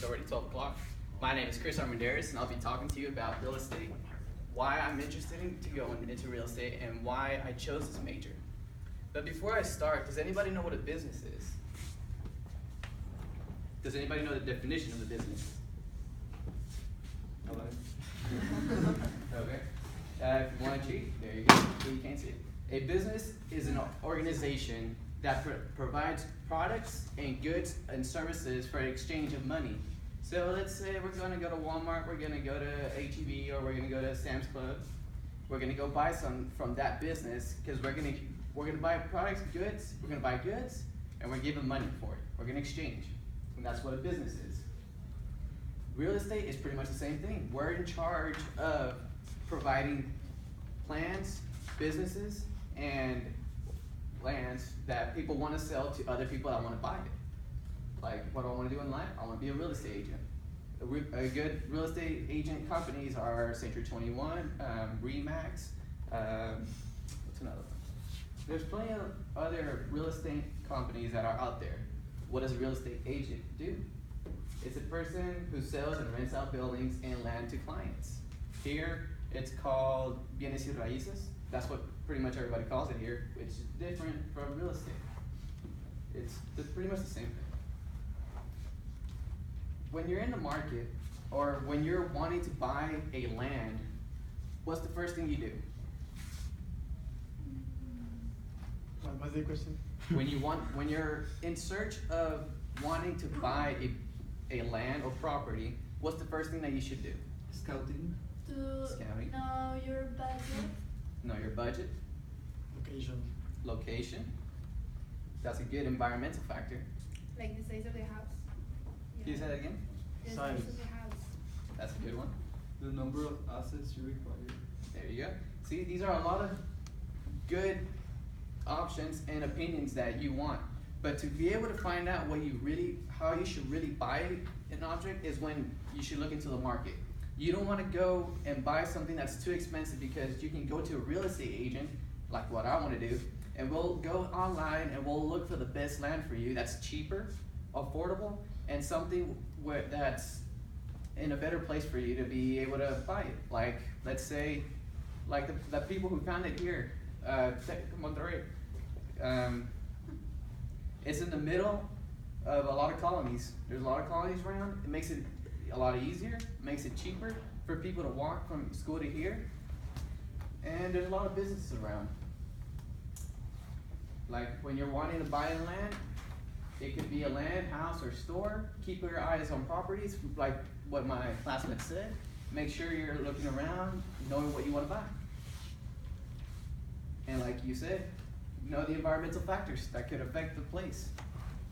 It's already 12 o'clock. My name is Chris Armendariz, and I'll be talking to you about real estate, why I'm interested to go into real estate, and why I chose this major. But before I start, does anybody know what a business is? Does anybody know the definition of a business? Hello? Okay. If you want to cheat, there you go. You can't see it. A business is an organization that provides products and goods and services for exchange of money. So let's say we're going to go to Walmart, we're going to go to H-E-B, or we're going to go to Sam's Club. We're going to go buy some from that business because we're going to buy products, goods. We're going to buy goods, and we're giving money for it. We're going to exchange, and that's what a business is. Real estate is pretty much the same thing. We're in charge of providing plans, businesses, and lands that people want to sell to other people that want to buy it. Like, what do I want to do in life? I want to be a real estate agent. A good real estate agent companies are Century 21, Remax, what's another one? There's plenty of other real estate companies that are out there. What does a real estate agent do? It's a person who sells and rents out buildings and land to clients. Here, it's called bienes y raíces. That's what pretty much everybody calls it here, which is different from real estate. It's pretty much the same thing. When you're in the market, or when you're wanting to buy a land, what's the first thing you do? What's the question? When you're in search of wanting to buy a land or property, what's the first thing that you should do? Scouting. Scouting. Know your budget. Know your budget. Location. Location. That's a good environmental factor. Like the size of the house. Can you say that again? The Size. size of the house. That's a good one. The number of assets you require. There you go. See, these are a lot of good options and opinions that you want. But to be able to find out how you should really buy an object is when you should look into the market. You don't want to go and buy something that's too expensive, because you can go to a real estate agent, like what I want to do, and we'll go online and we'll look for the best land for you that's cheaper, affordable, and something that's in a better place for you to be able to buy it. Like, let's say, like the people who found it here, Monterrey. It's in the middle of a lot of colonies. There's a lot of colonies around. It makes it a lot easier, makes it cheaper for people to walk from school to here. And there's a lot of businesses around. Like when you're wanting to buy a land, it could be a land, house, or store. Keep your eyes on properties, like what my classmate said. Make sure you're looking around, knowing what you want to buy. And like you said, know the environmental factors that could affect the place.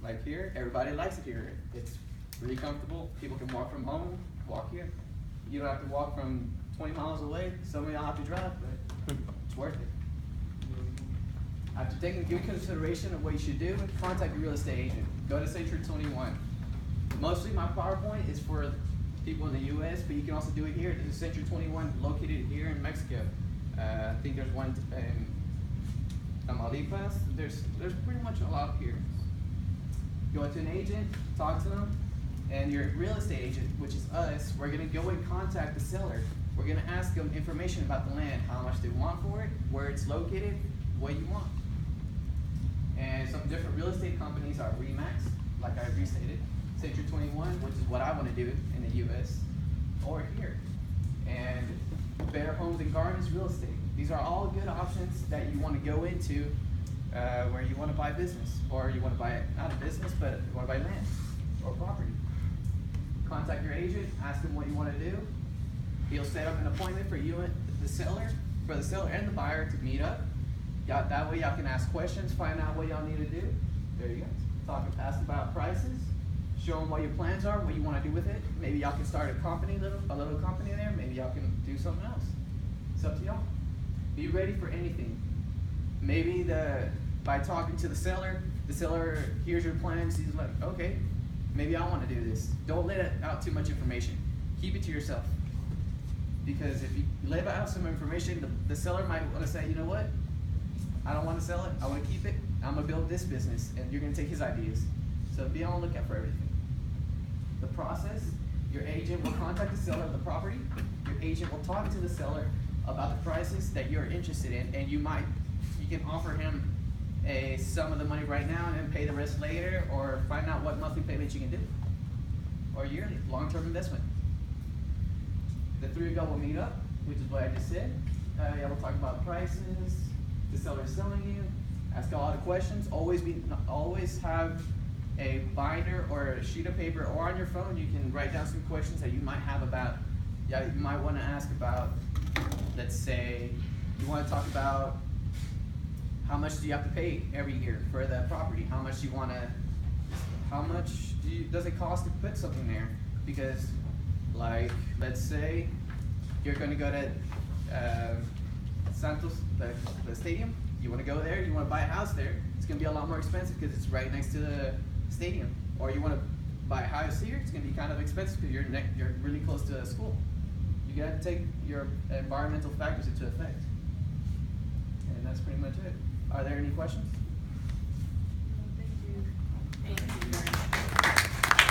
Like here, everybody likes it here. It's really comfortable. People can walk from home, walk here. You don't have to walk from 20 miles away. Some of y'all have to drive, but it's worth it. After taking good consideration of what you should do, contact your real estate agent. Go to Century 21. Mostly my PowerPoint is for people in the US, but you can also do it here. There's a Century 21 located here in Mexico. I think there's one in Tamaulipas. There's pretty much a lot here. Go to an agent, talk to them, and your real estate agent, which is us, we're gonna go and contact the seller. We're gonna ask them information about the land, how much they want for it, where it's located, what you want. And some different real estate companies are Remax, like I restated, Century 21, which is what I want to do in the US, or here. And Better Homes and Gardens Real Estate. These are all good options that you want to go into where you want to buy business, or you want to buy, not a business, but you want to buy land or property. Contact your agent, ask him what you want to do. He'll set up an appointment for you and the seller, and the buyer to meet up. That way y'all can ask questions, find out what y'all need to do. There you go. Ask about prices, show them what your plans are, what you want to do with it. Maybe y'all can start a little company there. Maybe y'all can do something else. It's up to y'all. Be ready for anything. Maybe by talking to the seller hears your plans. He's like, okay, maybe I want to do this. Don't let out too much information. Keep it to yourself. Because if you let out some information, the seller might want to say, you know what? I don't want to sell it. I want to keep it. I'm going to build this business. And you're going to take his ideas. So be on the lookout for everything. The process. Your agent will contact the seller of the property. Your agent will talk to the seller about the prices that you're interested in, and you can offer him a sum of the money right now and then pay the rest later, or find out what monthly payments you can do, or yearly, long-term investment. The three of y'all will meet up, which is what I just said. Y'all will talk about prices, the seller selling you, ask a lot of questions. Always have a binder or a sheet of paper, or on your phone you can write down some questions that you might have about. Yeah, you might want to ask about. Let's say you want to talk about how much do you have to pay every year for that property? How much does it cost to put something there? Because, like, let's say you're going to go to Santos, the stadium. You want to go there. You want to buy a house there. It's going to be a lot more expensive because it's right next to the stadium. Or you want to buy a house here. It's going to be kind of expensive because you're really close to a school. You got to take your environmental factors into effect. And that's pretty much it. Are there any questions?